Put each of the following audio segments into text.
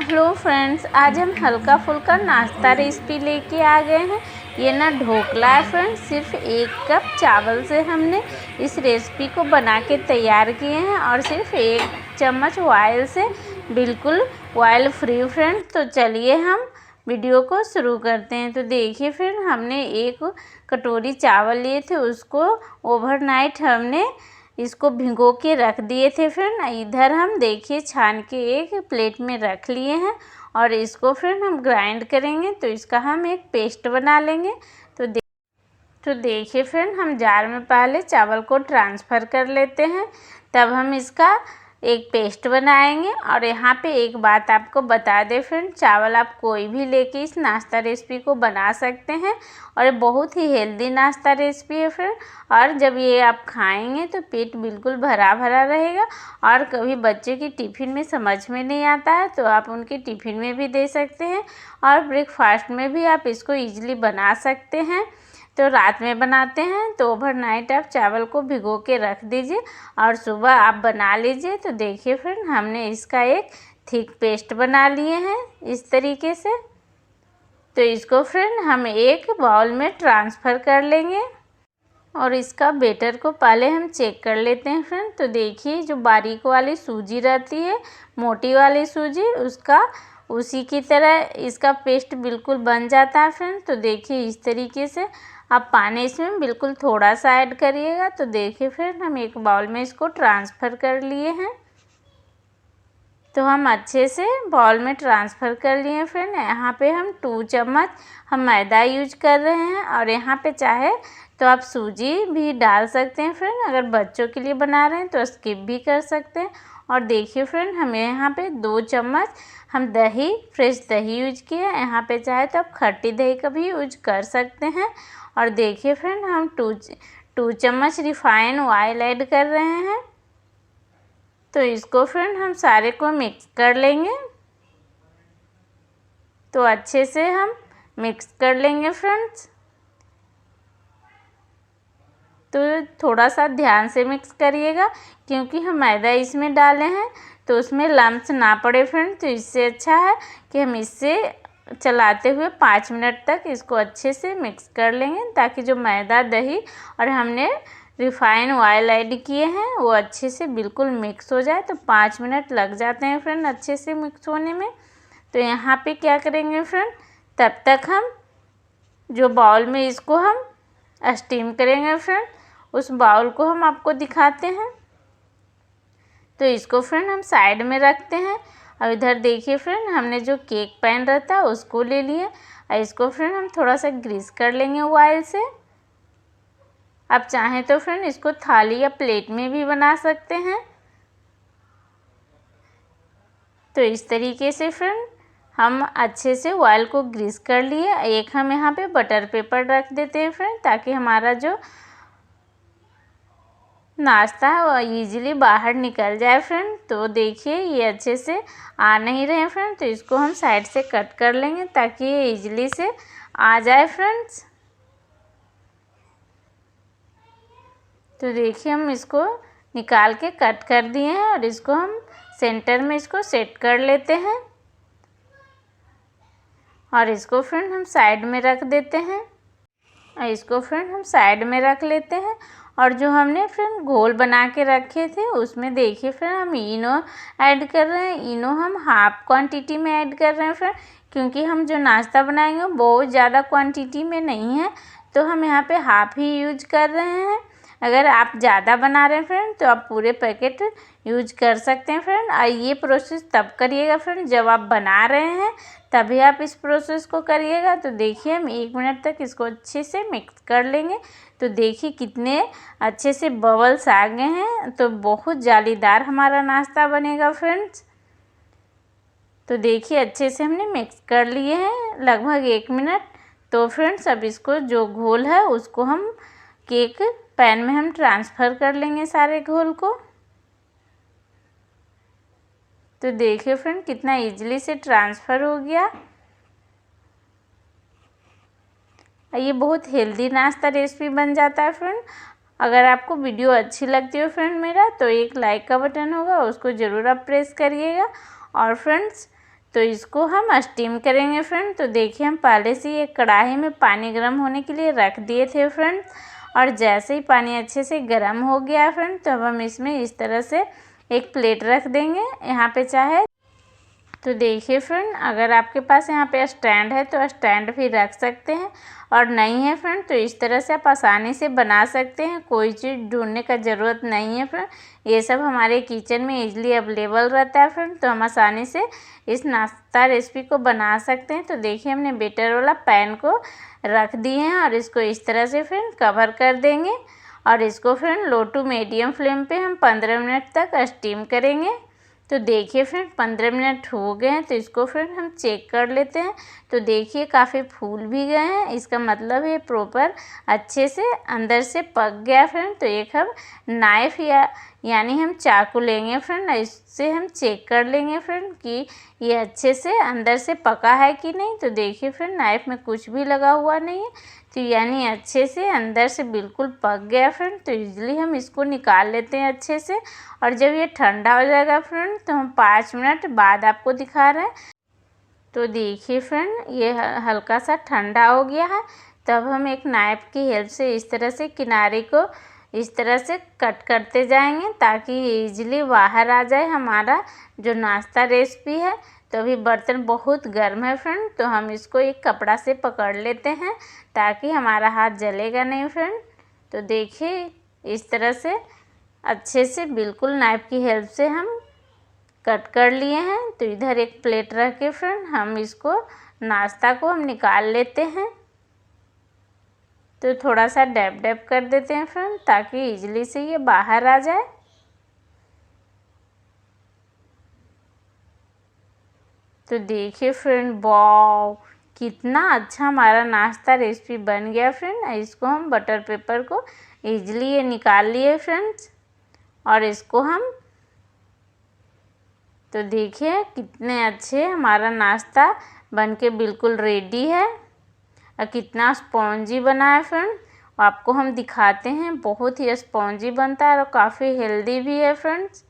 Hello friends, आज हम हल्का फुल्का नाश्ता रेसिपी लेके आ गए हैं। ये ना ढोकला है फ्रेंड्स। सिर्फ 1 कप चावल से हमने इस रेसिपी को बना के तैयार किए हैं और सिर्फ 1 चम्मच ऑयल से, बिल्कुल ऑयल फ्री फ्रेंड्स। तो चलिए हम वीडियो को शुरू करते हैं। तो देखिए फ्रेंड, हमने 1 कटोरी चावल लिए थे, उसको ओवरनाइट हमने इसको भिगो के रख दिए थे फ्रेंड। इधर हम देखिए छान के एक प्लेट में रख लिए हैं और इसको फ्रेंड हम ग्राइंड करेंगे। तो इसका हम एक पेस्ट बना लेंगे। तो देखिए फ्रेंड, हम जार में पहले चावल को ट्रांसफ़र कर लेते हैं, तब हम इसका एक पेस्ट बनाएंगे। और यहाँ पे एक बात आपको बता दें फ्रेंड, चावल आप कोई भी लेके इस नाश्ता रेसिपी को बना सकते हैं और ये बहुत ही हेल्दी नाश्ता रेसिपी है फ्रेंड। और जब ये आप खाएंगे तो पेट बिल्कुल भरा भरा रहेगा। और कभी बच्चे की टिफ़िन में समझ में नहीं आता है तो आप उनके टिफ़िन में भी दे सकते हैं और ब्रेकफास्ट में भी आप इसको ईजिली बना सकते हैं। तो रात में बनाते हैं तो ओवरनाइट आप चावल को भिगो के रख दीजिए और सुबह आप बना लीजिए। तो देखिए फ्रेंड, हमने इसका एक थिक पेस्ट बना लिए हैं इस तरीके से। तो इसको फ्रेंड हम एक बाउल में ट्रांसफ़र कर लेंगे और इसका बेटर को पहले हम चेक कर लेते हैं फ्रेंड। तो देखिए, जो बारीक वाली सूजी रहती है, मोटी वाली सूजी, उसका उसी की तरह इसका पेस्ट बिल्कुल बन जाता है फ्रेंड। तो देखिए इस तरीके से आप पानी इसमें बिल्कुल थोड़ा सा ऐड करिएगा। तो देखिए फ्रेंड, हम एक बाउल में इसको ट्रांसफ़र कर लिए हैं। तो हम अच्छे से बाउल में ट्रांसफ़र कर लिए हैं फ्रेंड। यहाँ पे हम 2 चम्मच हम मैदा यूज कर रहे हैं और यहाँ पे चाहे तो आप सूजी भी डाल सकते हैं फ्रेंड। अगर बच्चों के लिए बना रहे हैं तो स्किप भी कर सकते हैं। और देखिए फ्रेंड, हमें यहाँ पे 2 चम्मच हम दही, फ्रेश दही यूज किए हैं। यहाँ पे चाहे तो आप खट्टी दही का भी यूज कर सकते हैं। और देखिए फ्रेंड, हम 2 चम्मच रिफाइन ऑयल ऐड कर रहे हैं। तो इसको फ्रेंड हम सारे को मिक्स कर लेंगे। तो अच्छे से हम मिक्स कर लेंगे फ्रेंड्स। तो थोड़ा सा ध्यान से मिक्स करिएगा क्योंकि हम मैदा इसमें डाले हैं तो उसमें लम्स ना पड़े फ्रेंड। तो इससे अच्छा है कि हम इससे चलाते हुए 5 मिनट तक इसको अच्छे से मिक्स कर लेंगे ताकि जो मैदा, दही और हमने रिफाइन ऑयल ऐड किए हैं वो अच्छे से बिल्कुल मिक्स हो जाए। तो 5 मिनट लग जाते हैं फ्रेंड अच्छे से मिक्स होने में। तो यहाँ पे क्या करेंगे फ्रेंड, तब तक हम जो बाउल में इसको हम स्टीम करेंगे फ्रेंड, उस बाउल को हम आपको दिखाते हैं। तो इसको फ्रेंड हम साइड में रखते हैं। और इधर देखिए फ्रेंड, हमने जो केक पैन रहता है उसको ले लिए और इसको फ्रेंड हम थोड़ा सा ग्रीस कर लेंगे ऑयल से। आप चाहें तो फ्रेंड इसको थाली या प्लेट में भी बना सकते हैं। तो इस तरीके से फ्रेंड हम अच्छे से ऑयल को ग्रीस कर लिए। एक हम यहाँ पे बटर पेपर रख देते हैं फ्रेंड ताकि हमारा जो नाश्ता है वो ईजिली बाहर निकल जाए फ्रेंड। तो देखिए ये अच्छे से आ नहीं रहे हैं फ्रेंड, तो इसको हम साइड से कट कर लेंगे ताकि ये ईजिली से आ जाए फ्रेंड्स। तो देखिए हम इसको निकाल के कट कर दिए हैं और इसको हम सेंटर में इसको सेट कर लेते हैं और इसको फ्रेंड हम साइड में रख देते हैं। और इसको फ्रेंड हम साइड में रख लेते हैं। और जो हमने फ्रेंड घोल बना के रखे थे उसमें देखिए फ्रेंड हम इनो ऐड कर रहे हैं। इनो हम हाफ क्वांटिटी में ऐड कर रहे हैं फ्रेंड क्योंकि हम जो नाश्ता बनाएंगे वो बहुत ज़्यादा क्वांटिटी में नहीं है, तो हम यहाँ पे हाफ ही यूज कर रहे हैं। अगर आप ज़्यादा बना रहे हैं फ्रेंड तो आप पूरे पैकेट यूज कर सकते हैं फ्रेंड। और ये प्रोसेस तब करिएगा फ्रेंड जब आप बना रहे हैं, तभी आप इस प्रोसेस को करिएगा। तो देखिए हम 1 मिनट तक इसको अच्छे से मिक्स कर लेंगे। तो देखिए कितने अच्छे से बबल्स आ गए हैं। तो बहुत जालीदार हमारा नाश्ता बनेगा फ्रेंड्स। तो देखिए अच्छे से हमने मिक्स कर लिए हैं लगभग 1 मिनट। तो फ्रेंड्स अब इसको जो घोल है उसको हम केक पैन में हम ट्रांसफ़र कर लेंगे सारे घोल को। तो देखिए फ्रेंड कितना इजीली से ट्रांसफ़र हो गया। ये बहुत हेल्दी नाश्ता रेसिपी बन जाता है फ्रेंड। अगर आपको वीडियो अच्छी लगती हो फ्रेंड मेरा, तो एक लाइक का बटन होगा उसको ज़रूर आप प्रेस करिएगा। और फ्रेंड्स तो इसको हम स्टीम करेंगे फ्रेंड। तो देखिए हम पहले से एक कढ़ाई में पानी गर्म होने के लिए रख दिए थे फ्रेंड, और जैसे ही पानी अच्छे से गर्म हो गया फ्रेंड, तो अब हम इसमें इस तरह से एक प्लेट रख देंगे यहाँ पे चाहे। तो देखिए फ्रेंड, अगर आपके पास यहाँ पे स्टैंड है तो स्टैंड भी रख सकते हैं, और नहीं है फ्रेंड तो इस तरह से आप आसानी से बना सकते हैं। कोई चीज़ ढूंढने का ज़रूरत नहीं है फ्रेंड, ये सब हमारे किचन में इजीली अवेलेबल रहता है फ्रेंड, तो हम आसानी से इस नाश्ता रेसिपी को बना सकते हैं। तो देखिए हमने बेटर वाला पैन को रख दिए हैं, और इसको इस तरह से फ्रेंड कवर कर देंगे, और इसको फ्रेंड लो टू मीडियम फ्लेम पे हम 15 मिनट तक स्टीम करेंगे। तो देखिए फ्रेंड 15 मिनट हो गए हैं, तो इसको फ्रेंड हम चेक कर लेते हैं। तो देखिए काफ़ी फूल भी गए हैं, इसका मतलब है प्रॉपर अच्छे से अंदर से पक गया फ्रेंड। तो एक हम नाइफ़ यानी हम चाकू लेंगे फ्रेंड, इससे हम चेक कर लेंगे फ्रेंड कि ये अच्छे से अंदर से पका है कि नहीं। तो देखिए फ्रेंड नाइफ़ में कुछ भी लगा हुआ नहीं है, तो यानी अच्छे से अंदर से बिल्कुल पक गया फ्रेंड। तो इजीली हम इसको निकाल लेते हैं अच्छे से, और जब ये ठंडा हो जाएगा फ्रेंड तो हम 5 मिनट बाद आपको दिखा रहे हैं। तो देखिए फ्रेंड ये हल्का सा ठंडा हो गया है, तब हम एक नाइफ की हेल्प से इस तरह से किनारे को इस तरह से कट करते जाएंगे, ताकि ये इजीली बाहर आ जाए हमारा जो नाश्ता रेसिपी है। तो अभी बर्तन बहुत गर्म है फ्रेंड, तो हम इसको एक कपड़ा से पकड़ लेते हैं ताकि हमारा हाथ जलेगा नहीं फ्रेंड। तो देखिए इस तरह से अच्छे से बिल्कुल नाइफ की हेल्प से हम कट कर लिए हैं। तो इधर एक प्लेट रख के फ्रेंड हम इसको नाश्ता को हम निकाल लेते हैं। तो थोड़ा सा डैब डैब कर देते हैं फ्रेंड, ताकि इजीली से ये बाहर आ जाए। तो देखिए फ्रेंड वाव, कितना अच्छा हमारा नाश्ता रेसिपी बन गया फ्रेंड। इसको हम बटर पेपर को इजीली ये निकाल लिए फ्रेंड्स, और इसको हम तो देखिए कितने अच्छे हमारा नाश्ता बनके बिल्कुल रेडी है, और कितना स्पॉन्जी बना है फ्रेंड। आपको हम दिखाते हैं, बहुत ही स्पॉन्जी बनता है और काफ़ी हेल्दी भी है फ्रेंड्स।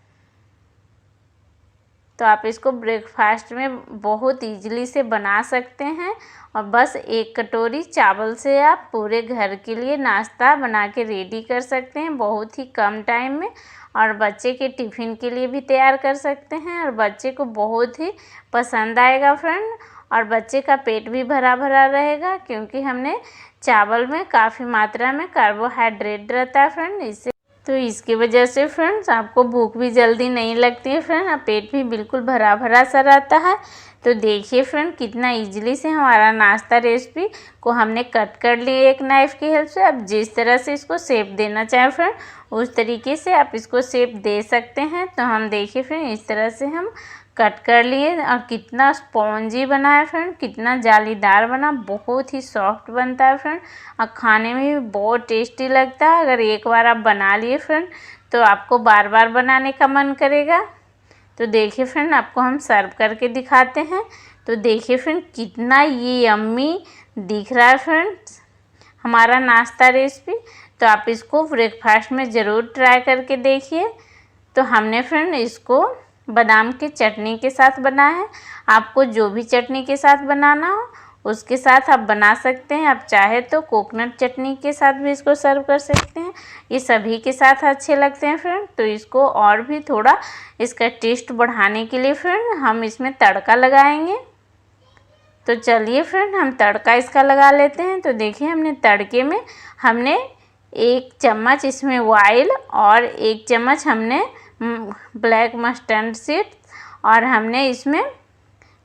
तो आप इसको ब्रेकफास्ट में बहुत इजीली से बना सकते हैं, और बस एक कटोरी चावल से आप पूरे घर के लिए नाश्ता बना के रेडी कर सकते हैं बहुत ही कम टाइम में, और बच्चे के टिफ़िन के लिए भी तैयार कर सकते हैं, और बच्चे को बहुत ही पसंद आएगा फ्रेंड। और बच्चे का पेट भी भरा भरा रहेगा, क्योंकि हमने चावल में काफ़ी मात्रा में कार्बोहाइड्रेट रहता है फ्रेंड, इससे तो इसकी वजह से फ्रेंड्स आपको भूख भी जल्दी नहीं लगती है फ्रेंड, और पेट भी बिल्कुल भरा भरा सा रहता है। तो देखिए फ्रेंड कितना इजीली से हमारा नाश्ता रेसिपी को हमने कट कर लिए एक नाइफ़ की हेल्प से। अब जिस तरह से इसको शेप देना चाहें फ्रेंड, उस तरीके से आप इसको शेप दे सकते हैं। तो हम देखिए फ्रेंड इस तरह से हम कट कर लिए, और कितना स्पॉन्जी बना है फ्रेंड, कितना जालीदार बना, बहुत ही सॉफ्ट बनता है फ्रेंड, और खाने में भी बहुत टेस्टी लगता है। अगर एक बार आप बना लिए फ्रेंड तो आपको बार बार बनाने का मन करेगा। तो देखिए फ्रेंड आपको हम सर्व करके दिखाते हैं। तो देखिए फ्रेंड कितना ये यम्मी दिख रहा है फ्रेंड्स हमारा नाश्ता रेसिपी। तो आप इसको ब्रेकफास्ट में ज़रूर ट्राई करके देखिए। तो हमने फ्रेंड इसको बादाम की चटनी के साथ बनाया है, आपको जो भी चटनी के साथ बनाना हो उसके साथ आप बना सकते हैं। आप चाहे तो कोकोनट चटनी के साथ भी इसको सर्व कर सकते हैं, ये सभी के साथ अच्छे लगते हैं फ्रेंड। तो इसको और भी थोड़ा इसका टेस्ट बढ़ाने के लिए फ्रेंड हम इसमें तड़का लगाएंगे। तो चलिए फ्रेंड हम तड़का इसका लगा लेते हैं। तो देखिए हमने तड़के में हमने 1 चम्मच इसमें ऑयल, और 1 चम्मच हमने ब्लैक मस्टर्ड सीड्स, और हमने इसमें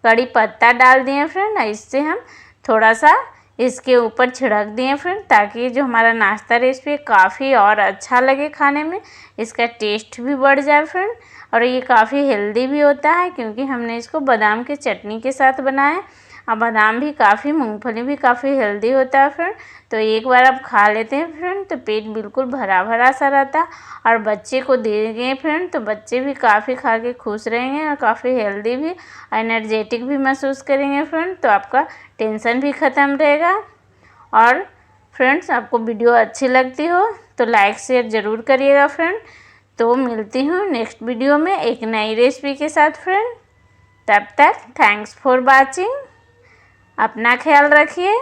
कड़ी पत्ता डाल दिए फ्रेंड। इससे हम थोड़ा सा इसके ऊपर छिड़क दिए फ्रेंड, ताकि जो हमारा नाश्ता रेसिपी काफ़ी और अच्छा लगे खाने में, इसका टेस्ट भी बढ़ जाए फ्रेंड। और ये काफ़ी हेल्दी भी होता है, क्योंकि हमने इसको बादाम की चटनी के साथ बनाया है, और बादाम भी काफ़ी, मूंगफली भी काफ़ी हेल्दी होता है फ्रेंड। तो एक बार आप खा लेते हैं फ्रेंड तो पेट बिल्कुल भरा भरा सा रहता है, और बच्चे को देंगे फ्रेंड तो बच्चे भी काफ़ी खा के खुश रहेंगे, और काफ़ी हेल्दी भी, एनर्जेटिक भी महसूस करेंगे फ्रेंड। तो आपका टेंशन भी ख़त्म रहेगा। और फ्रेंड्स आपको वीडियो अच्छी लगती हो तो लाइक शेयर ज़रूर करिएगा फ्रेंड। तो मिलती हूँ नेक्स्ट वीडियो में एक नई रेसिपी के साथ फ्रेंड। तब तक थैंक्स फॉर वॉचिंग। अपना ख्याल रखिए।